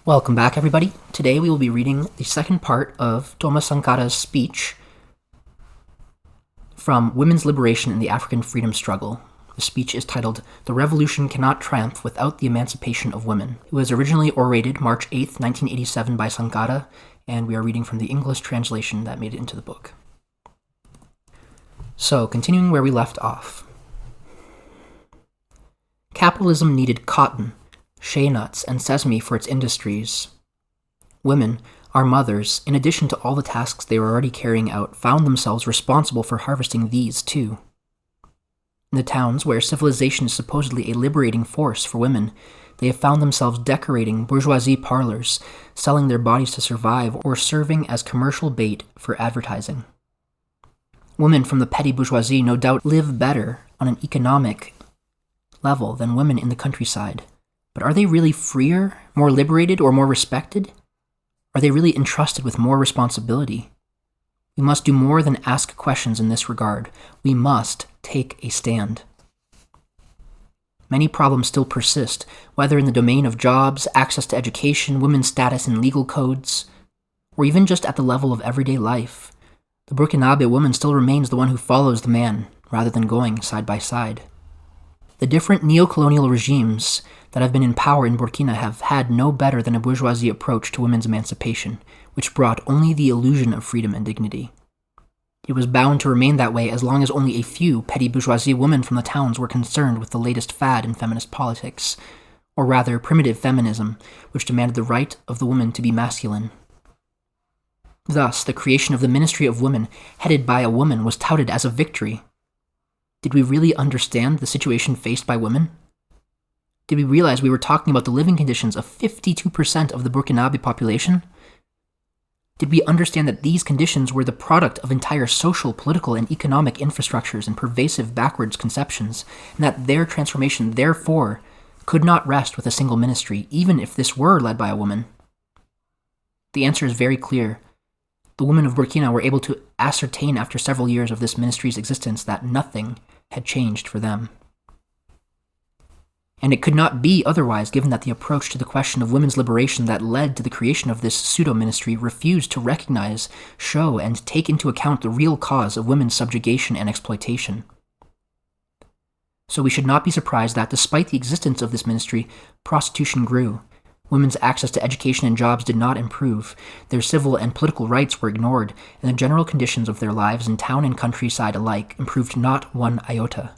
Welcome back, everybody. Today we will be reading the second part of Thomas Sankara's speech from Women's Liberation in the African Freedom Struggle. The speech is titled, "The Revolution Cannot Triumph Without the Emancipation of Women." It was originally orated March 8th, 1987 by Sankara, and we are reading from the English translation that made it into the book. So, continuing where we left off. Capitalism needed cotton, shea nuts, and sesame for its industries. Women, our mothers, in addition to all the tasks they were already carrying out, found themselves responsible for harvesting these too. In the towns where civilization is supposedly a liberating force for women, they have found themselves decorating bourgeoisie parlors, selling their bodies to survive, or serving as commercial bait for advertising. Women from the petty bourgeoisie no doubt live better on an economic level than women in the countryside. But are they really freer, more liberated, or more respected? Are they really entrusted with more responsibility? We must do more than ask questions in this regard. We must take a stand. Many problems still persist, whether in the domain of jobs, access to education, women's status in legal codes, or even just at the level of everyday life. The Burkinabe woman still remains the one who follows the man, rather than going side by side. The different neo-colonial regimes that have been in power in Burkina have had no better than a bourgeoisie approach to women's emancipation, which brought only the illusion of freedom and dignity. It was bound to remain that way as long as only a few petty bourgeoisie women from the towns were concerned with the latest fad in feminist politics, or rather primitive feminism, which demanded the right of the woman to be masculine. Thus, the creation of the Ministry of Women, headed by a woman, was touted as a victory. Did we really understand the situation faced by women? Did we realize we were talking about the living conditions of 52% of the Burkinabe population? Did we understand that these conditions were the product of entire social, political, and economic infrastructures and pervasive backwards conceptions, and that their transformation, therefore, could not rest with a single ministry, even if this were led by a woman? The answer is very clear. The women of Burkina were able to ascertain after several years of this ministry's existence that nothing had changed for them. And it could not be otherwise, given that the approach to the question of women's liberation that led to the creation of this pseudo-ministry refused to recognize, show, and take into account the real cause of women's subjugation and exploitation. So we should not be surprised that, despite the existence of this ministry, prostitution grew. Women's access to education and jobs did not improve, their civil and political rights were ignored, and the general conditions of their lives in town and countryside alike improved not one iota.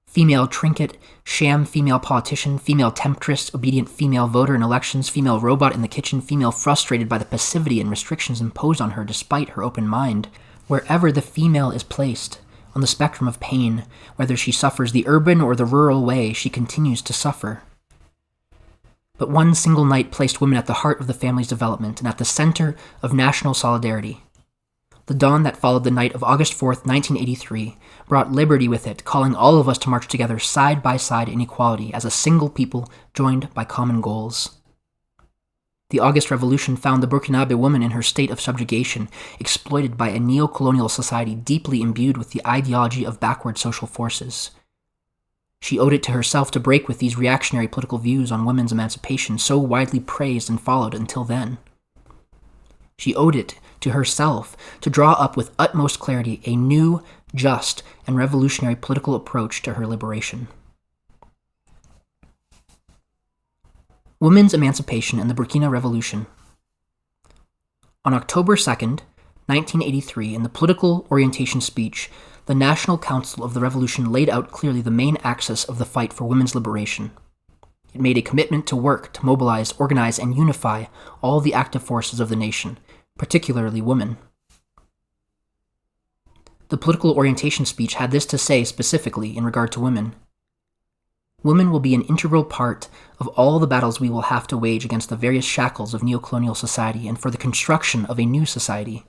Female trinket, sham female politician, female temptress, obedient female voter in elections, female robot in the kitchen, female frustrated by the passivity and restrictions imposed on her despite her open mind. Wherever the female is placed on the spectrum of pain, whether she suffers the urban or the rural way, she continues to suffer. But one single night placed women at the heart of the family's development and at the center of national solidarity. The dawn that followed the night of August 4th, 1983, brought liberty with it, calling all of us to march together side by side in equality as a single people joined by common goals. The August Revolution found the Burkinabe woman in her state of subjugation, exploited by a neo-colonial society deeply imbued with the ideology of backward social forces. She owed it to herself to break with these reactionary political views on women's emancipation so widely praised and followed until then. She owed it to herself to draw up with utmost clarity a new, just, and revolutionary political approach to her liberation. Women's emancipation and the Burkina Revolution. On October 2nd, 1983, in the political orientation speech, the National Council of the Revolution laid out clearly the main axis of the fight for women's liberation. It made a commitment to work to mobilize, organize, and unify all the active forces of the nation, particularly women. The political orientation speech had this to say specifically in regard to women. Women will be an integral part of all the battles we will have to wage against the various shackles of neocolonial society and for the construction of a new society.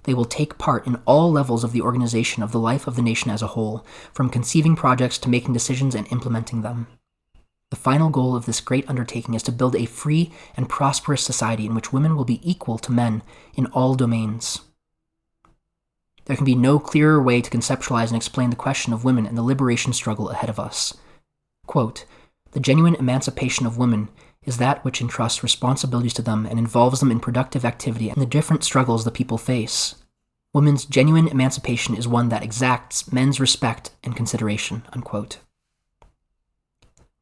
They will take part in all levels of the organization of the life of the nation as a whole, from conceiving projects to making decisions and implementing them. The final goal of this great undertaking is to build a free and prosperous society in which women will be equal to men in all domains. There can be no clearer way to conceptualize and explain the question of women and the liberation struggle ahead of us. Quote, The genuine emancipation of women is that which entrusts responsibilities to them and involves them in productive activity and the different struggles the people face. Women's genuine emancipation is one that exacts men's respect and consideration." Unquote.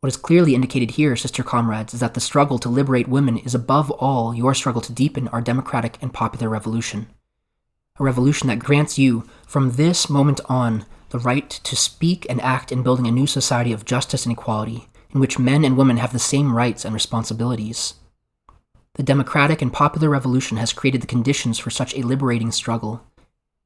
What is clearly indicated here, sister comrades, is that the struggle to liberate women is above all your struggle to deepen our democratic and popular revolution. A revolution that grants you, from this moment on, the right to speak and act in building a new society of justice and equality, in which men and women have the same rights and responsibilities. The democratic and popular revolution has created the conditions for such a liberating struggle.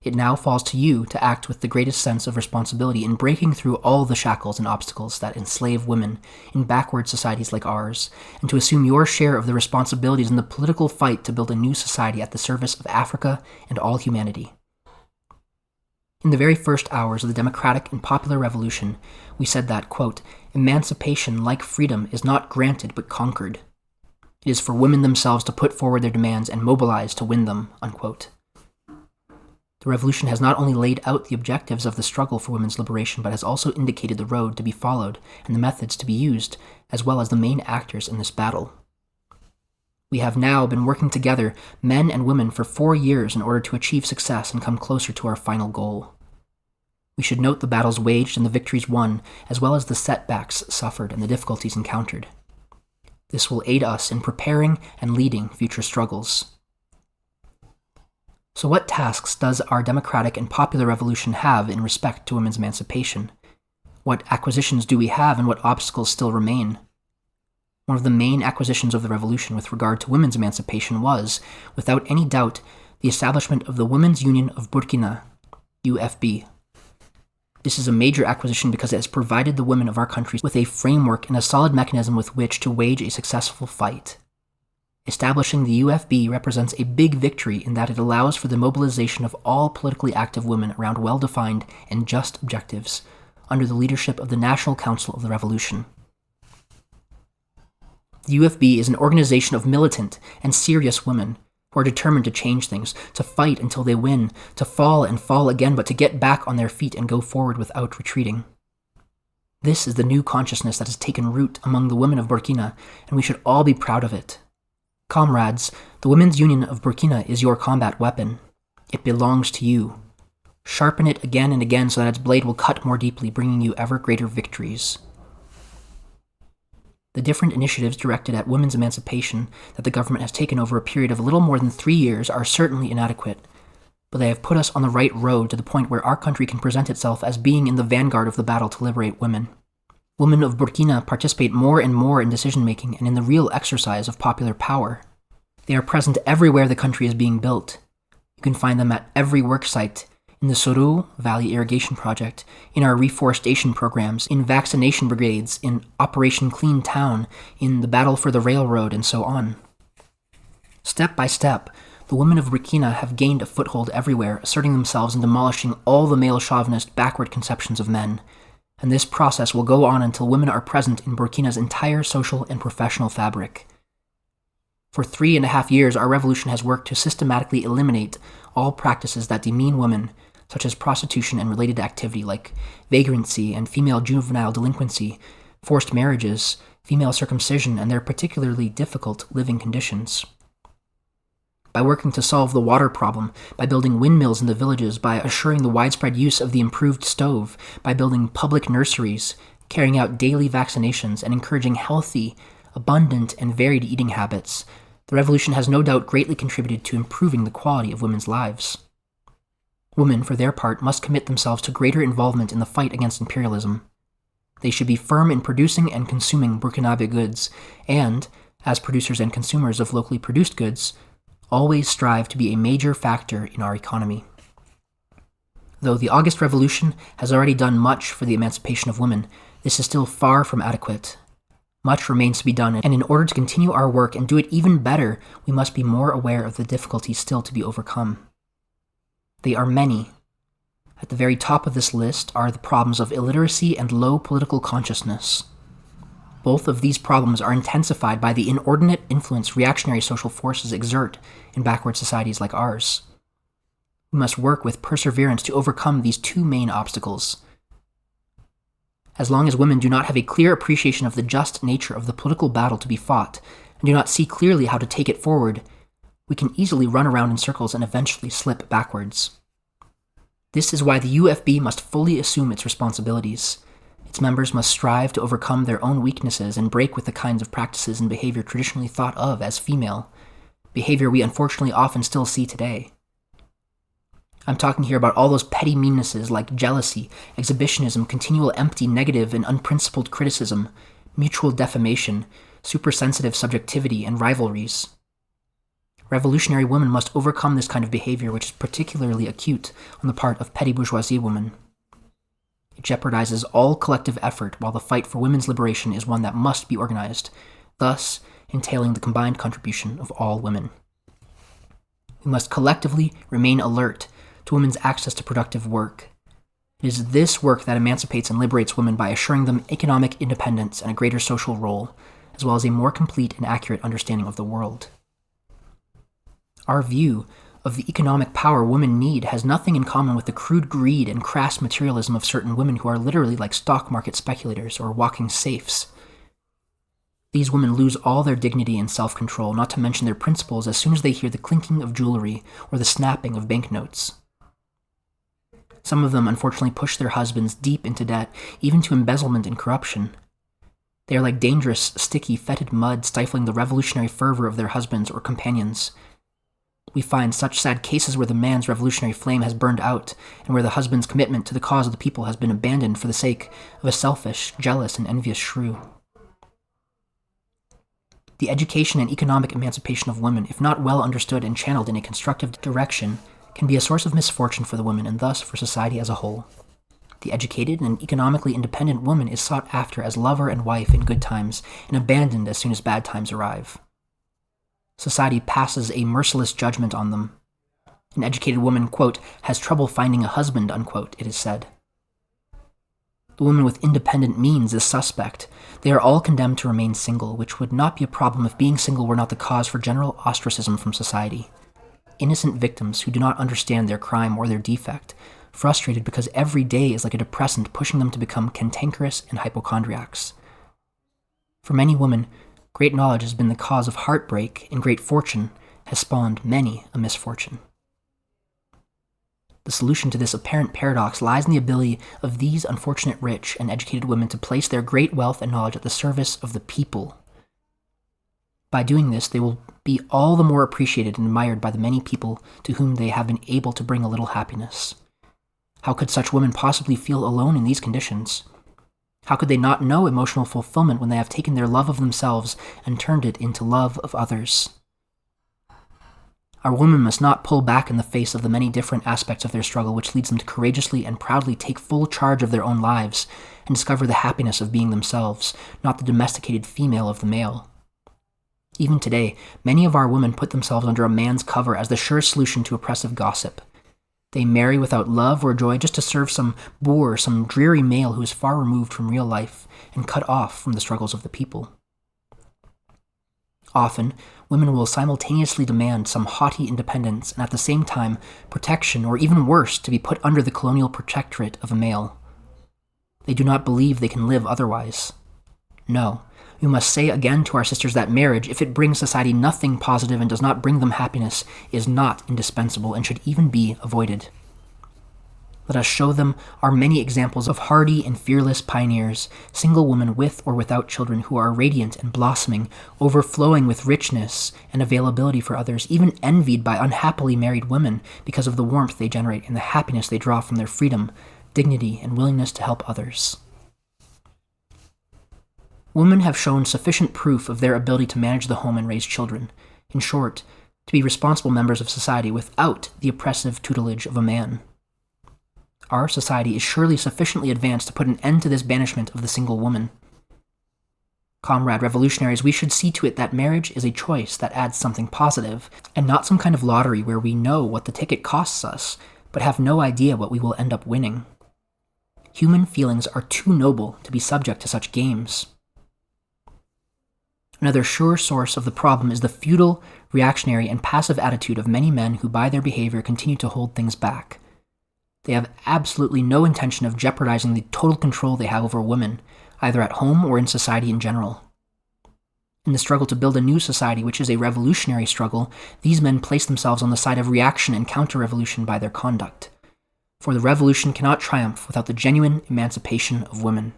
It now falls to you to act with the greatest sense of responsibility in breaking through all the shackles and obstacles that enslave women in backward societies like ours, and to assume your share of the responsibilities in the political fight to build a new society at the service of Africa and all humanity. In the very first hours of the democratic and popular revolution, we said that, quote, "Emancipation, like freedom, is not granted but conquered. It is for women themselves to put forward their demands and mobilize to win them," unquote. The revolution has not only laid out the objectives of the struggle for women's liberation, but has also indicated the road to be followed and the methods to be used, as well as the main actors in this battle. We have now been working together, men and women, for 4 years in order to achieve success and come closer to our final goal. We should note the battles waged and the victories won, as well as the setbacks suffered and the difficulties encountered. This will aid us in preparing and leading future struggles. So what tasks does our democratic and popular revolution have in respect to women's emancipation? What acquisitions do we have and what obstacles still remain? One of the main acquisitions of the revolution with regard to women's emancipation was, without any doubt, the establishment of the Women's Union of Burkina, UFB. This is a major acquisition because it has provided the women of our country with a framework and a solid mechanism with which to wage a successful fight. Establishing the UFB represents a big victory in that it allows for the mobilization of all politically active women around well-defined and just objectives, under the leadership of the National Council of the Revolution. The UFB is an organization of militant and serious women who are determined to change things, to fight until they win, to fall and fall again, but to get back on their feet and go forward without retreating. This is the new consciousness that has taken root among the women of Burkina, and we should all be proud of it. Comrades, the Women's Union of Burkina is your combat weapon. It belongs to you. Sharpen it again and again so that its blade will cut more deeply, bringing you ever greater victories. The different initiatives directed at women's emancipation that the government has taken over a period of a little more than 3 years are certainly inadequate, but they have put us on the right road to the point where our country can present itself as being in the vanguard of the battle to liberate women. Women of Burkina participate more and more in decision-making and in the real exercise of popular power. They are present everywhere the country is being built. You can find them at every work site, in the Soro Valley Irrigation Project, in our reforestation programs, in vaccination brigades, in Operation Clean Town, in the battle for the railroad, and so on. Step by step, the women of Burkina have gained a foothold everywhere, asserting themselves and demolishing all the male chauvinist backward conceptions of men. And this process will go on until women are present in Burkina's entire social and professional fabric. For 3.5 years, our revolution has worked to systematically eliminate all practices that demean women, such as prostitution and related activity like vagrancy and female juvenile delinquency, forced marriages, female circumcision, and their particularly difficult living conditions. By working to solve the water problem, by building windmills in the villages, by assuring the widespread use of the improved stove, by building public nurseries, carrying out daily vaccinations, and encouraging healthy, abundant, and varied eating habits, the revolution has no doubt greatly contributed to improving the quality of women's lives. Women, for their part, must commit themselves to greater involvement in the fight against imperialism. They should be firm in producing and consuming Burkinabe goods, and, as producers and consumers of locally produced goods, always strive to be a major factor in our economy. Though the August Revolution has already done much for the emancipation of women, this is still far from adequate. Much remains to be done, and in order to continue our work and do it even better, we must be more aware of the difficulties still to be overcome. They are many. At the very top of this list are the problems of illiteracy and low political consciousness. Both of these problems are intensified by the inordinate influence reactionary social forces exert in backward societies like ours. We must work with perseverance to overcome these two main obstacles. As long as women do not have a clear appreciation of the just nature of the political battle to be fought, and do not see clearly how to take it forward, we can easily run around in circles and eventually slip backwards. This is why the UFB must fully assume its responsibilities. Its members must strive to overcome their own weaknesses and break with the kinds of practices and behavior traditionally thought of as female, behavior we unfortunately often still see today. I'm talking here about all those petty meannesses like jealousy, exhibitionism, continual empty, negative, and unprincipled criticism, mutual defamation, supersensitive subjectivity, and rivalries. Revolutionary women must overcome this kind of behavior, which is particularly acute on the part of petty bourgeoisie women. It jeopardizes all collective effort, while the fight for women's liberation is one that must be organized, thus entailing the combined contribution of all women. We must collectively remain alert to women's access to productive work. It is this work that emancipates and liberates women by assuring them economic independence and a greater social role, as well as a more complete and accurate understanding of the world. Our view of the economic power women need has nothing in common with the crude greed and crass materialism of certain women who are literally like stock market speculators or walking safes. These women lose all their dignity and self-control, not to mention their principles, as soon as they hear the clinking of jewelry or the snapping of banknotes. Some of them unfortunately push their husbands deep into debt, even to embezzlement and corruption. They are like dangerous, sticky, fetid mud stifling the revolutionary fervor of their husbands or companions. We find such sad cases where the man's revolutionary flame has burned out, and where the husband's commitment to the cause of the people has been abandoned for the sake of a selfish, jealous, and envious shrew. The education and economic emancipation of women, if not well understood and channeled in a constructive direction, can be a source of misfortune for the women and thus for society as a whole. The educated and economically independent woman is sought after as lover and wife in good times and abandoned as soon as bad times arrive. Society passes a merciless judgment on them. An educated woman, quote, has trouble finding a husband, unquote, it is said. The woman with independent means is suspect. They are all condemned to remain single, which would not be a problem if being single were not the cause for general ostracism from society. Innocent victims who do not understand their crime or their defect, frustrated because every day is like a depressant pushing them to become cantankerous and hypochondriacs. For many women, great knowledge has been the cause of heartbreak, and great fortune has spawned many a misfortune. The solution to this apparent paradox lies in the ability of these unfortunate rich and educated women to place their great wealth and knowledge at the service of the people. By doing this, they will be all the more appreciated and admired by the many people to whom they have been able to bring a little happiness. How could such women possibly feel alone in these conditions? How could they not know emotional fulfillment when they have taken their love of themselves and turned it into love of others? Our women must not pull back in the face of the many different aspects of their struggle which leads them to courageously and proudly take full charge of their own lives and discover the happiness of being themselves, not the domesticated female of the male. Even today, many of our women put themselves under a man's cover as the sure solution to oppressive gossip. They marry without love or joy just to serve some boor, some dreary male who is far removed from real life and cut off from the struggles of the people. Often, women will simultaneously demand some haughty independence and at the same time protection, or even worse, to be put under the colonial protectorate of a male. They do not believe they can live otherwise. No, we must say again to our sisters that marriage, if it brings society nothing positive and does not bring them happiness, is not indispensable and should even be avoided. Let us show them our many examples of hardy and fearless pioneers, single women with or without children who are radiant and blossoming, overflowing with richness and availability for others, even envied by unhappily married women because of the warmth they generate and the happiness they draw from their freedom, dignity, and willingness to help others. Women have shown sufficient proof of their ability to manage the home and raise children, in short, to be responsible members of society without the oppressive tutelage of a man. Our society is surely sufficiently advanced to put an end to this banishment of the single woman. Comrade revolutionaries, we should see to it that marriage is a choice that adds something positive, and not some kind of lottery where we know what the ticket costs us, but have no idea what we will end up winning. Human feelings are too noble to be subject to such games. Another sure source of the problem is the feudal, reactionary, and passive attitude of many men who by their behavior continue to hold things back. They have absolutely no intention of jeopardizing the total control they have over women, either at home or in society in general. In the struggle to build a new society, which is a revolutionary struggle, these men place themselves on the side of reaction and counter-revolution by their conduct. For the revolution cannot triumph without the genuine emancipation of women.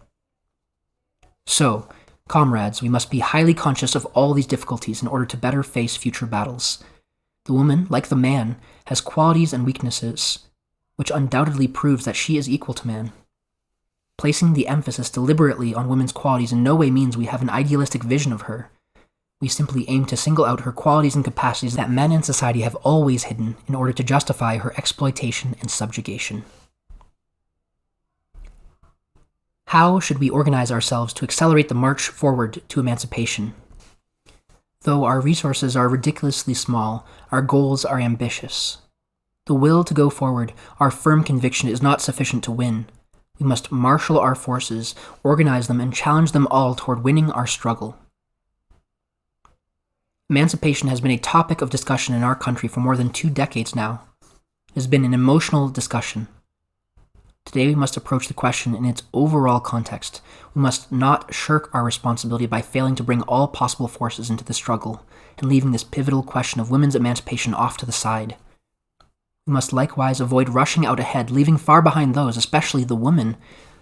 So, comrades, we must be highly conscious of all these difficulties in order to better face future battles. The woman, like the man, has qualities and weaknesses, which undoubtedly proves that she is equal to man. Placing the emphasis deliberately on women's qualities in no way means we have an idealistic vision of her. We simply aim to single out her qualities and capacities that men in society have always hidden in order to justify her exploitation and subjugation. How should we organize ourselves to accelerate the march forward to emancipation? Though our resources are ridiculously small, our goals are ambitious. The will to go forward, our firm conviction, is not sufficient to win. We must marshal our forces, organize them, and challenge them all toward winning our struggle. Emancipation has been a topic of discussion in our country for more than 2 decades now. It has been an emotional discussion. Today we must approach the question in its overall context. We must not shirk our responsibility by failing to bring all possible forces into the struggle and leaving this pivotal question of women's emancipation off to the side. We must likewise avoid rushing out ahead, leaving far behind those, especially the women,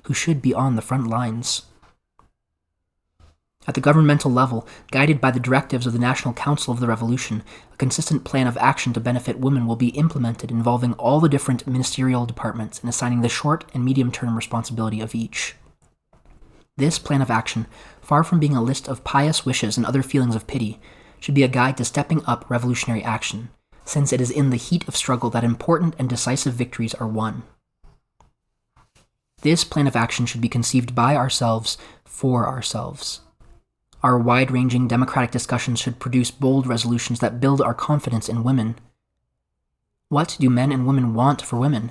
who should be on the front lines. At the governmental level, guided by the directives of the National Council of the Revolution, a consistent plan of action to benefit women will be implemented involving all the different ministerial departments and assigning the short and medium-term responsibility of each. This plan of action, far from being a list of pious wishes and other feelings of pity, should be a guide to stepping up revolutionary action, since it is in the heat of struggle that important and decisive victories are won. This plan of action should be conceived by ourselves, for ourselves. Our wide-ranging democratic discussions should produce bold resolutions that build our confidence in women. What do men and women want for women?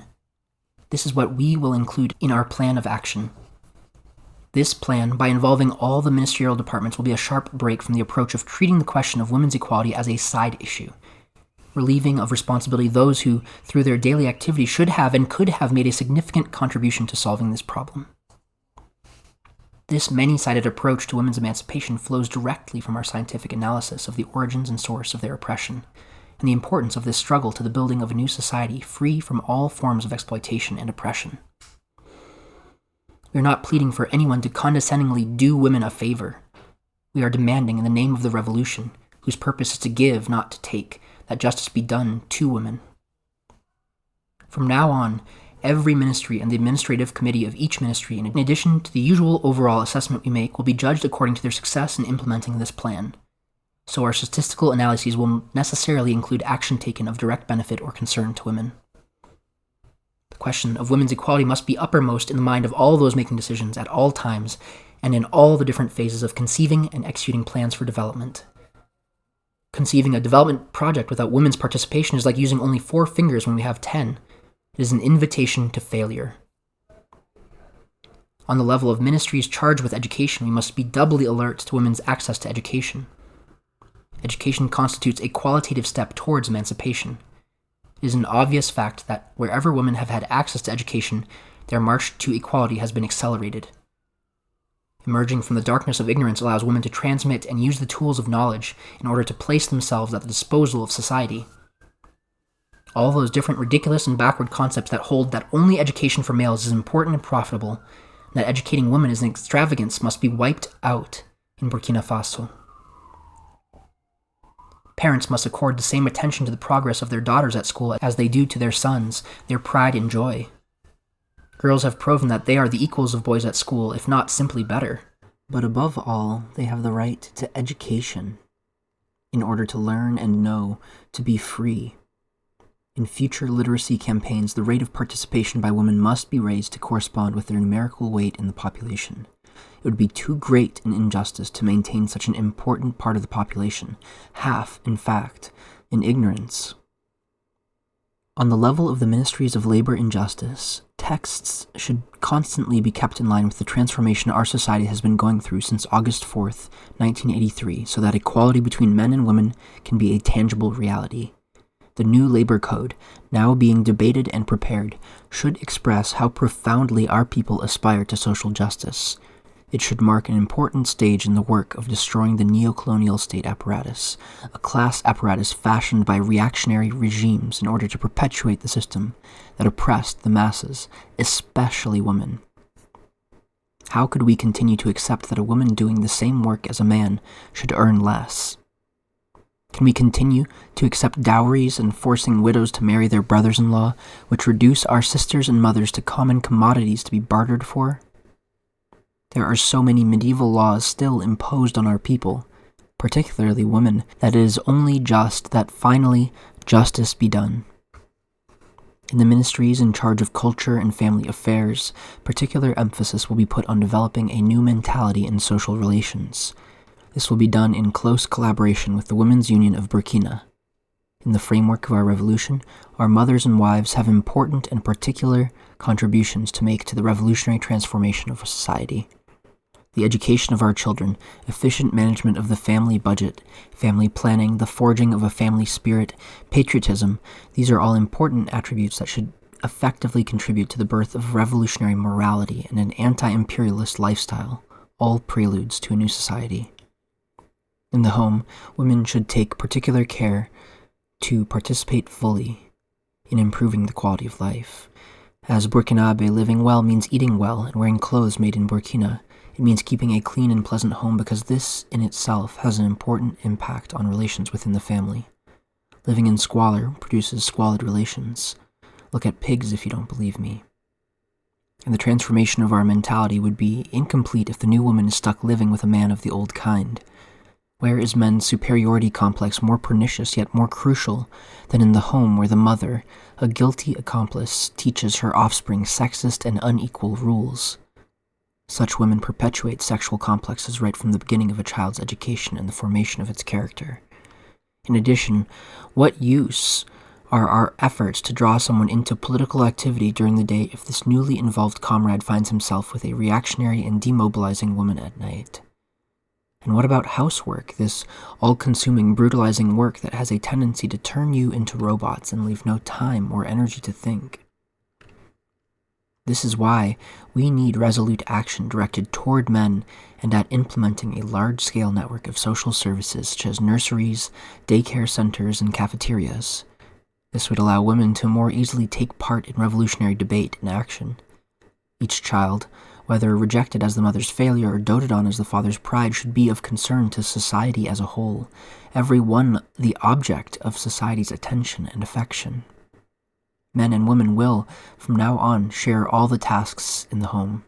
This is what we will include in our plan of action. This plan, by involving all the ministerial departments, will be a sharp break from the approach of treating the question of women's equality as a side issue, relieving of responsibility those who, through their daily activity, should have and could have made a significant contribution to solving this problem. This many-sided approach to women's emancipation flows directly from our scientific analysis of the origins and source of their oppression, and the importance of this struggle to the building of a new society free from all forms of exploitation and oppression. We are not pleading for anyone to condescendingly do women a favor. We are demanding in the name of the revolution, whose purpose is to give, not to take, that justice be done to women. From now on, every ministry and the administrative committee of each ministry, in addition to the usual overall assessment we make, will be judged according to their success in implementing this plan. So our statistical analyses will necessarily include action taken of direct benefit or concern to women. The question of women's equality must be uppermost in the mind of all those making decisions at all times and in all the different phases of conceiving and executing plans for development. Conceiving a development project without women's participation is like using only 4 fingers when we have 10. It is an invitation to failure. On the level of ministries charged with education, we must be doubly alert to women's access to education. Education constitutes a qualitative step towards emancipation. It is an obvious fact that wherever women have had access to education, their march to equality has been accelerated. Emerging from the darkness of ignorance allows women to transmit and use the tools of knowledge in order to place themselves at the disposal of society. All those different ridiculous and backward concepts that hold that only education for males is important and profitable, and that educating women is an extravagance, must be wiped out in Burkina Faso. Parents must accord the same attention to the progress of their daughters at school as they do to their sons, their pride and joy. Girls have proven that they are the equals of boys at school, if not simply better. But above all, they have the right to education, in order to learn and know, to be free. In future literacy campaigns, the rate of participation by women must be raised to correspond with their numerical weight in the population. It would be too great an injustice to maintain such an important part of the population, half, in fact, in ignorance. On the level of the Ministries of Labor and Justice, texts should constantly be kept in line with the transformation our society has been going through since August 4th, 1983, so that equality between men and women can be a tangible reality. The new labor code, now being debated and prepared, should express how profoundly our people aspire to social justice. It should mark an important stage in the work of destroying the neo-colonial state apparatus, a class apparatus fashioned by reactionary regimes in order to perpetuate the system that oppressed the masses, especially women. How could we continue to accept that a woman doing the same work as a man should earn less? Can we continue to accept dowries and forcing widows to marry their brothers-in-law, which reduce our sisters and mothers to common commodities to be bartered for? There are so many medieval laws still imposed on our people, particularly women, that it is only just that finally justice be done. In the ministries in charge of culture and family affairs, particular emphasis will be put on developing a new mentality in social relations. This will be done in close collaboration with the Women's Union of Burkina. In the framework of our revolution, our mothers and wives have important and particular contributions to make to the revolutionary transformation of society. The education of our children, efficient management of the family budget, family planning, the forging of a family spirit, patriotism, these are all important attributes that should effectively contribute to the birth of revolutionary morality and an anti-imperialist lifestyle, all preludes to a new society. In the home, women should take particular care to participate fully in improving the quality of life. As Burkinabe, living well means eating well and wearing clothes made in Burkina. It means keeping a clean and pleasant home because this in itself has an important impact on relations within the family. Living in squalor produces squalid relations. Look at pigs if you don't believe me. And the transformation of our mentality would be incomplete if the new woman is stuck living with a man of the old kind. Where is men's superiority complex more pernicious yet more crucial than in the home where the mother, a guilty accomplice, teaches her offspring sexist and unequal rules? Such women perpetuate sexual complexes right from the beginning of a child's education and the formation of its character. In addition, what use are our efforts to draw someone into political activity during the day if this newly involved comrade finds himself with a reactionary and demobilizing woman at night? And what about housework, this all-consuming, brutalizing work that has a tendency to turn you into robots and leave no time or energy to think? This is why we need resolute action directed toward men and at implementing a large-scale network of social services such as nurseries, daycare centers, and cafeterias. This would allow women to more easily take part in revolutionary debate and action. Each child, whether rejected as the mother's failure or doted on as the father's pride, should be of concern to society as a whole, every one the object of society's attention and affection. Men and women will, from now on, share all the tasks in the home.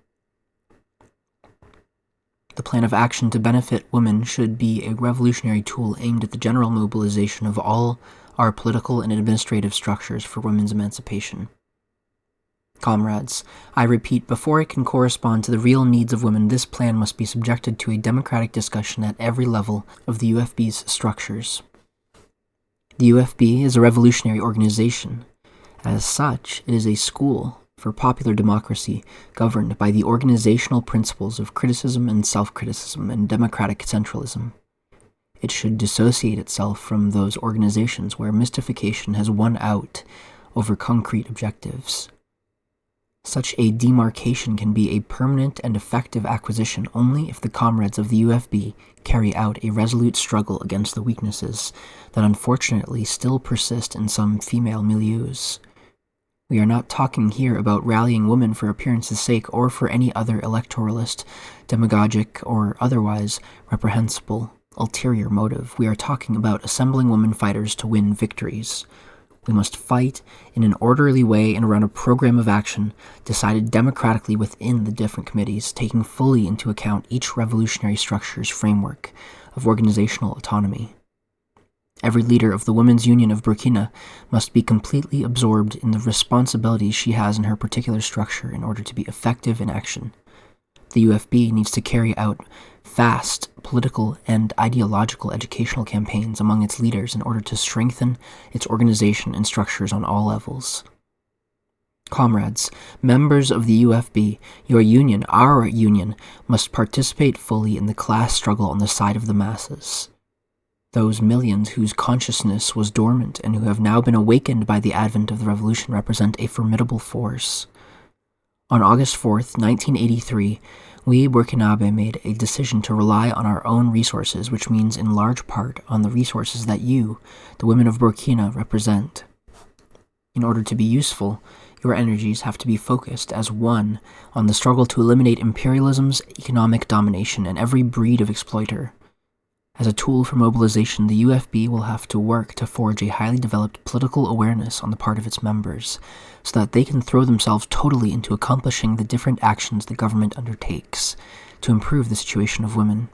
The plan of action to benefit women should be a revolutionary tool aimed at the general mobilization of all our political and administrative structures for women's emancipation. Comrades, I repeat, before it can correspond to the real needs of women, this plan must be subjected to a democratic discussion at every level of the UFB's structures. The UFB is a revolutionary organization. As such, it is a school for popular democracy governed by the organizational principles of criticism and self-criticism and democratic centralism. It should dissociate itself from those organizations where mystification has won out over concrete objectives. Such a demarcation can be a permanent and effective acquisition only if the comrades of the UFB carry out a resolute struggle against the weaknesses that unfortunately still persist in some female milieus. We are not talking here about rallying women for appearance's sake or for any other electoralist, demagogic, or otherwise reprehensible ulterior motive. We are talking about assembling women fighters to win victories. We must fight in an orderly way and around a program of action decided democratically within the different committees, taking fully into account each revolutionary structure's framework of organizational autonomy. Every leader of the Women's Union of Burkina must be completely absorbed in the responsibilities she has in her particular structure in order to be effective in action. The UFB needs to carry out fast political and ideological educational campaigns among its leaders in order to strengthen its organization and structures on all levels. Comrades, members of the UFB, your union, our union, must participate fully in the class struggle on the side of the masses. Those millions whose consciousness was dormant and who have now been awakened by the advent of the revolution represent a formidable force. On August 4th, 1983, we Burkinabe made a decision to rely on our own resources, which means in large part on the resources that you, the women of Burkina, represent. In order to be useful, your energies have to be focused as one on the struggle to eliminate imperialism's economic domination and every breed of exploiter. As a tool for mobilization, the UFB will have to work to forge a highly developed political awareness on the part of its members, so that they can throw themselves totally into accomplishing the different actions the government undertakes to improve the situation of women.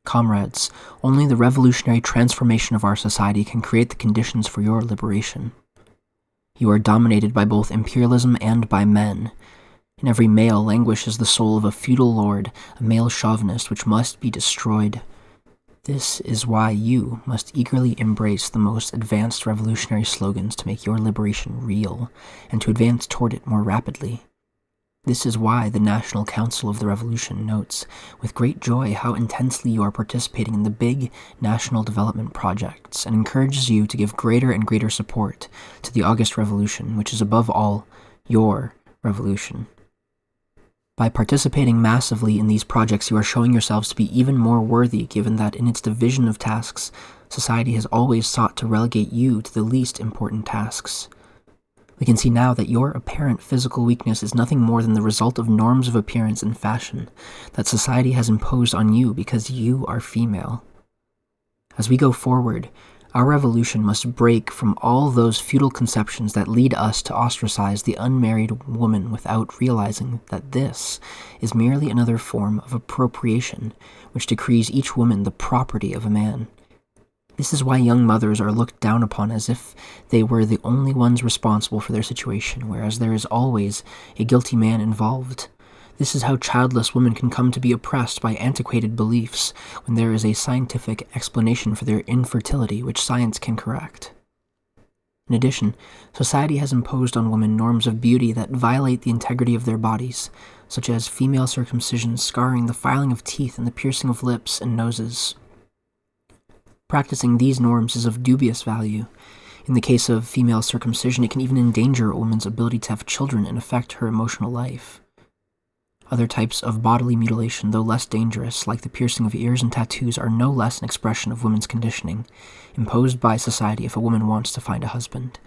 Comrades, only the revolutionary transformation of our society can create the conditions for your liberation. You are dominated by both imperialism and by men. In every male languishes the soul of a feudal lord, a male chauvinist which must be destroyed. This is why you must eagerly embrace the most advanced revolutionary slogans to make your liberation real, and to advance toward it more rapidly. This is why the National Council of the Revolution notes with great joy how intensely you are participating in the big national development projects and encourages you to give greater and greater support to the August Revolution, which is above all your revolution. By participating massively in these projects, you are showing yourselves to be even more worthy, given that in its division of tasks, society has always sought to relegate you to the least important tasks. We can see now that your apparent physical weakness is nothing more than the result of norms of appearance and fashion that society has imposed on you because you are female. As we go forward, our revolution must break from all those feudal conceptions that lead us to ostracize the unmarried woman without realizing that this is merely another form of appropriation which decrees each woman the property of a man. This is why young mothers are looked down upon as if they were the only ones responsible for their situation, whereas there is always a guilty man involved. This is how childless women can come to be oppressed by antiquated beliefs when there is a scientific explanation for their infertility which science can correct. In addition, society has imposed on women norms of beauty that violate the integrity of their bodies, such as female circumcision, scarring, the filing of teeth, and the piercing of lips and noses. Practicing these norms is of dubious value. In the case of female circumcision, it can even endanger a woman's ability to have children and affect her emotional life. Other types of bodily mutilation, though less dangerous, like the piercing of ears and tattoos, are no less an expression of women's conditioning, imposed by society if a woman wants to find a husband.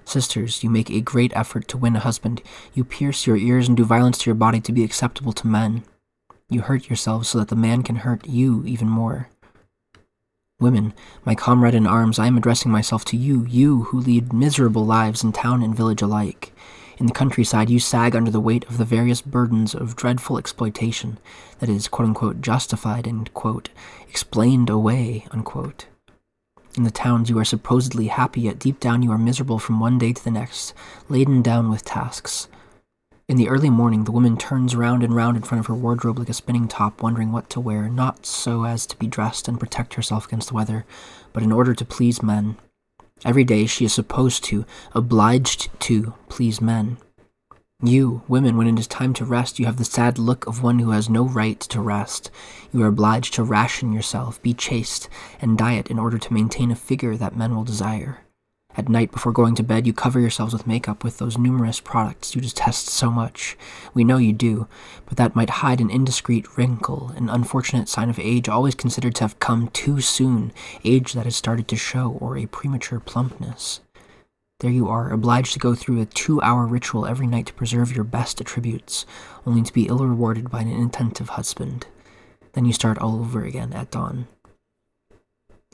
Sisters, you make a great effort to win a husband. You pierce your ears and do violence to your body to be acceptable to men. You hurt yourselves so that the man can hurt you even more. Women, my comrade in arms, I am addressing myself to you, you who lead miserable lives in town and village alike. In the countryside, you sag under the weight of the various burdens of dreadful exploitation that is, quote-unquote, justified and, quote, explained away, unquote. In the towns, you are supposedly happy, yet deep down you are miserable from one day to the next, laden down with tasks. In the early morning, the woman turns round and round in front of her wardrobe like a spinning top, wondering what to wear, not so as to be dressed and protect herself against the weather, but in order to please men. Every day she is supposed to, obliged to, please men. You, women, when it is time to rest, you have the sad look of one who has no right to rest. You are obliged to ration yourself, be chaste, and diet in order to maintain a figure that men will desire. At night, before going to bed, you cover yourselves with makeup with those numerous products you detest so much. We know you do, but that might hide an indiscreet wrinkle, an unfortunate sign of age always considered to have come too soon, age that has started to show, or a premature plumpness. There you are, obliged to go through a 2-hour ritual every night to preserve your best attributes, only to be ill-rewarded by an inattentive husband. Then you start all over again at dawn.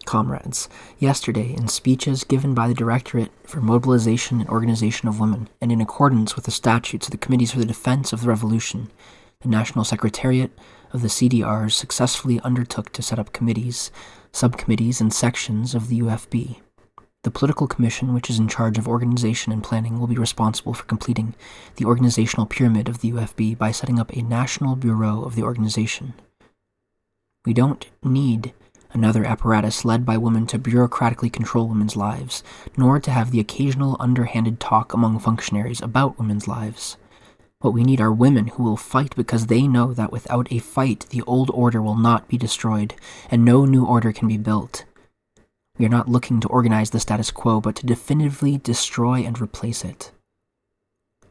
Comrades, yesterday, in speeches given by the Directorate for Mobilization and Organization of Women, and in accordance with the statutes of the Committees for the Defense of the Revolution, the National Secretariat of the CDRs successfully undertook to set up committees, subcommittees, and sections of the UFB. The Political Commission, which is in charge of organization and planning, will be responsible for completing the organizational pyramid of the UFB by setting up a national bureau of the organization. We don't need another apparatus led by women to bureaucratically control women's lives, nor to have the occasional underhanded talk among functionaries about women's lives. What we need are women who will fight because they know that without a fight, the old order will not be destroyed, and no new order can be built. We are not looking to organize the status quo, but to definitively destroy and replace it.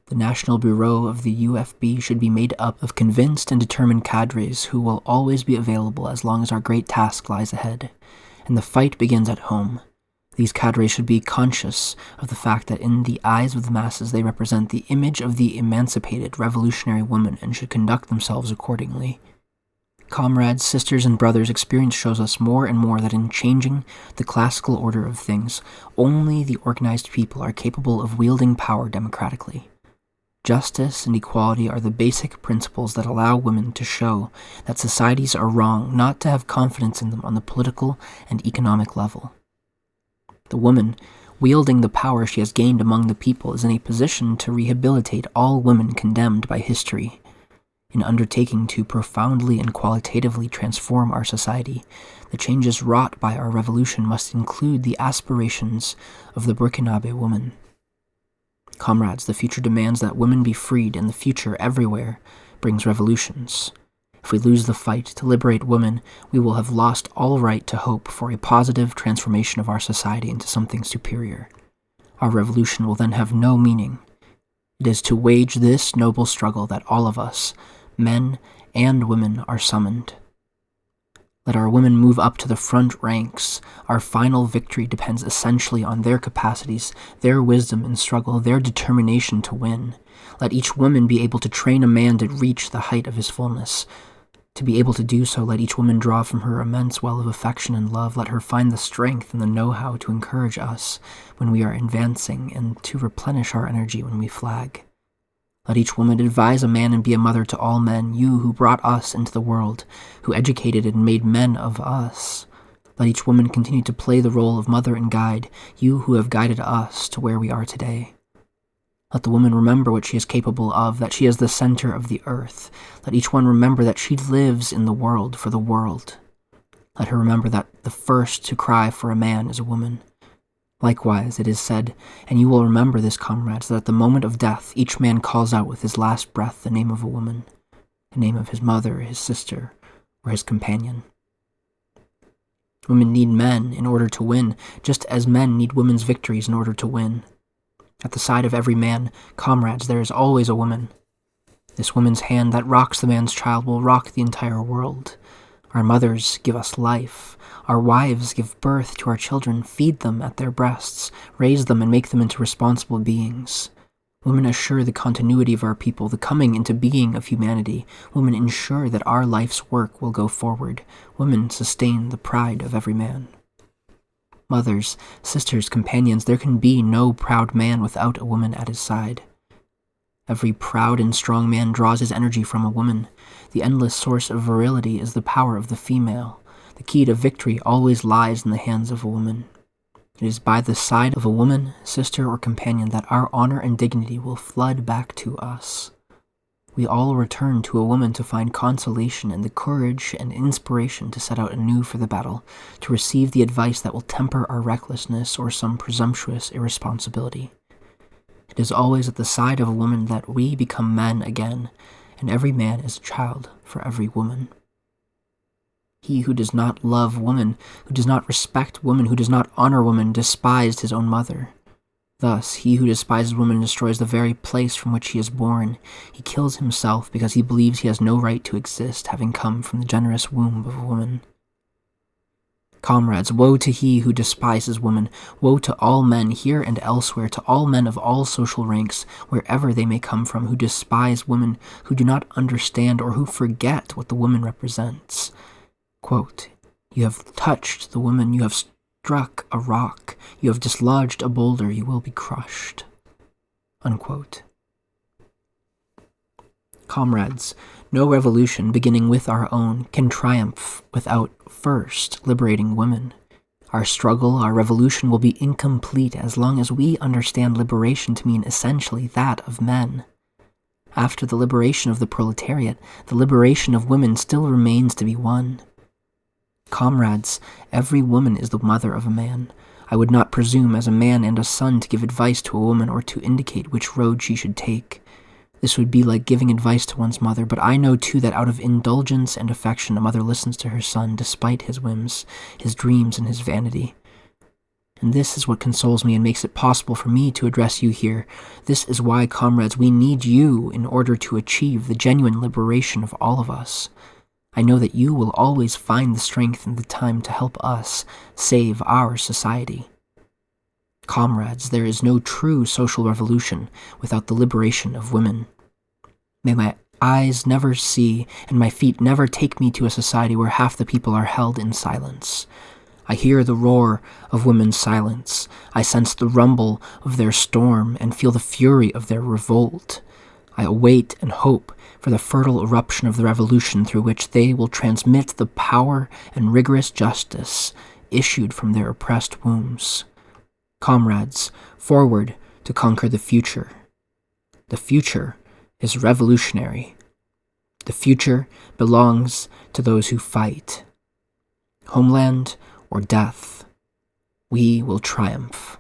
The National Bureau of the UFB should be made up of convinced and determined cadres who will always be available as long as our great task lies ahead, and the fight begins at home. These cadres should be conscious of the fact that in the eyes of the masses they represent the image of the emancipated, revolutionary woman and should conduct themselves accordingly. Comrades, sisters, and brothers, experience shows us more and more that in changing the classical order of things, only the organized people are capable of wielding power democratically. Justice and equality are the basic principles that allow women to show that societies are wrong not to have confidence in them on the political and economic level. The woman, wielding the power she has gained among the people, is in a position to rehabilitate all women condemned by history. In undertaking to profoundly and qualitatively transform our society, the changes wrought by our revolution must include the aspirations of the Burkinabe woman. Comrades, the future demands that women be freed, and the future, everywhere, brings revolutions. If we lose the fight to liberate women, we will have lost all right to hope for a positive transformation of our society into something superior. Our revolution will then have no meaning. It is to wage this noble struggle that all of us, men and women, are summoned. Let our women move up to the front ranks. Our final victory depends essentially on their capacities, their wisdom in struggle, their determination to win. Let each woman be able to train a man to reach the height of his fullness. To be able to do so, let each woman draw from her immense well of affection and love. Let her find the strength and the know-how to encourage us when we are advancing and to replenish our energy when we flag. Let each woman advise a man and be a mother to all men, you who brought us into the world, who educated and made men of us. Let each woman continue to play the role of mother and guide, you who have guided us to where we are today. Let the woman remember what she is capable of, that she is the center of the earth. Let each one remember that she lives in the world for the world. Let her remember that the first to cry for a man is a woman. Likewise, it is said, and you will remember this, comrades, that at the moment of death, each man calls out with his last breath the name of a woman, the name of his mother, his sister, or his companion. Women need men in order to win, just as men need women's victories in order to win. At the side of every man, comrades, there is always a woman. This woman's hand that rocks the man's child will rock the entire world. Our mothers give us life. Our wives give birth to our children, feed them at their breasts, raise them and make them into responsible beings. Women assure the continuity of our people, the coming into being of humanity. Women ensure that our life's work will go forward. Women sustain the pride of every man. Mothers, sisters, companions, there can be no proud man without a woman at his side. Every proud and strong man draws his energy from a woman. The endless source of virility is the power of the female. The key to victory always lies in the hands of a woman. It is by the side of a woman, sister, or companion that our honor and dignity will flood back to us. We all return to a woman to find consolation and the courage and inspiration to set out anew for the battle, to receive the advice that will temper our recklessness or some presumptuous irresponsibility. It is always at the side of a woman that we become men again, and every man is a child for every woman. He who does not love woman, who does not respect woman, who does not honor woman, despised his own mother. Thus, he who despises woman destroys the very place from which he is born. He kills himself because he believes he has no right to exist, having come from the generous womb of a woman. Comrades, woe to he who despises woman, woe to all men here and elsewhere, to all men of all social ranks, wherever they may come from, who despise women, who do not understand or who forget what the woman represents. Quote, "You have touched the woman, you have struck a rock, you have dislodged a boulder, you will be crushed." Unquote. Comrades, no revolution beginning with our own can triumph without first liberating women. Our struggle, our revolution will be incomplete as long as we understand liberation to mean essentially that of men. After the liberation of the proletariat, the liberation of women still remains to be won. Comrades, every woman is the mother of a man. I would not presume as a man and a son to give advice to a woman or to indicate which road she should take. This would be like giving advice to one's mother, but I know too that out of indulgence and affection a mother listens to her son despite his whims, his dreams, and his vanity. And this is what consoles me and makes it possible for me to address you here. This is why, comrades, we need you in order to achieve the genuine liberation of all of us. I know that you will always find the strength and the time to help us save our society. Comrades, there is no true social revolution without the liberation of women. May my eyes never see and my feet never take me to a society where half the people are held in silence. I hear the roar of women's silence. I sense the rumble of their storm and feel the fury of their revolt. I await and hope for the fertile eruption of the revolution through which they will transmit the power and rigorous justice issued from their oppressed wombs. Comrades, forward to conquer the future. The future is revolutionary. The future belongs to those who fight. Homeland or death, we will triumph.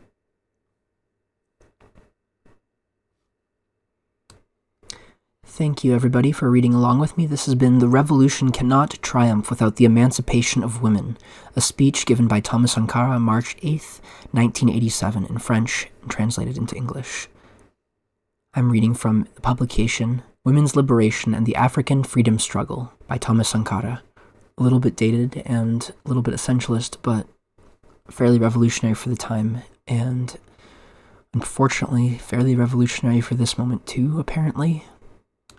Thank you, everybody, for reading along with me. This has been The Revolution Cannot Triumph Without the Emancipation of Women, a speech given by Thomas Sankara on March 8th, 1987, in French and translated into English. I'm reading from the publication Women's Liberation and the African Freedom Struggle by Thomas Sankara. A little bit dated and a little bit essentialist, but fairly revolutionary for the time, and unfortunately fairly revolutionary for this moment too, apparently.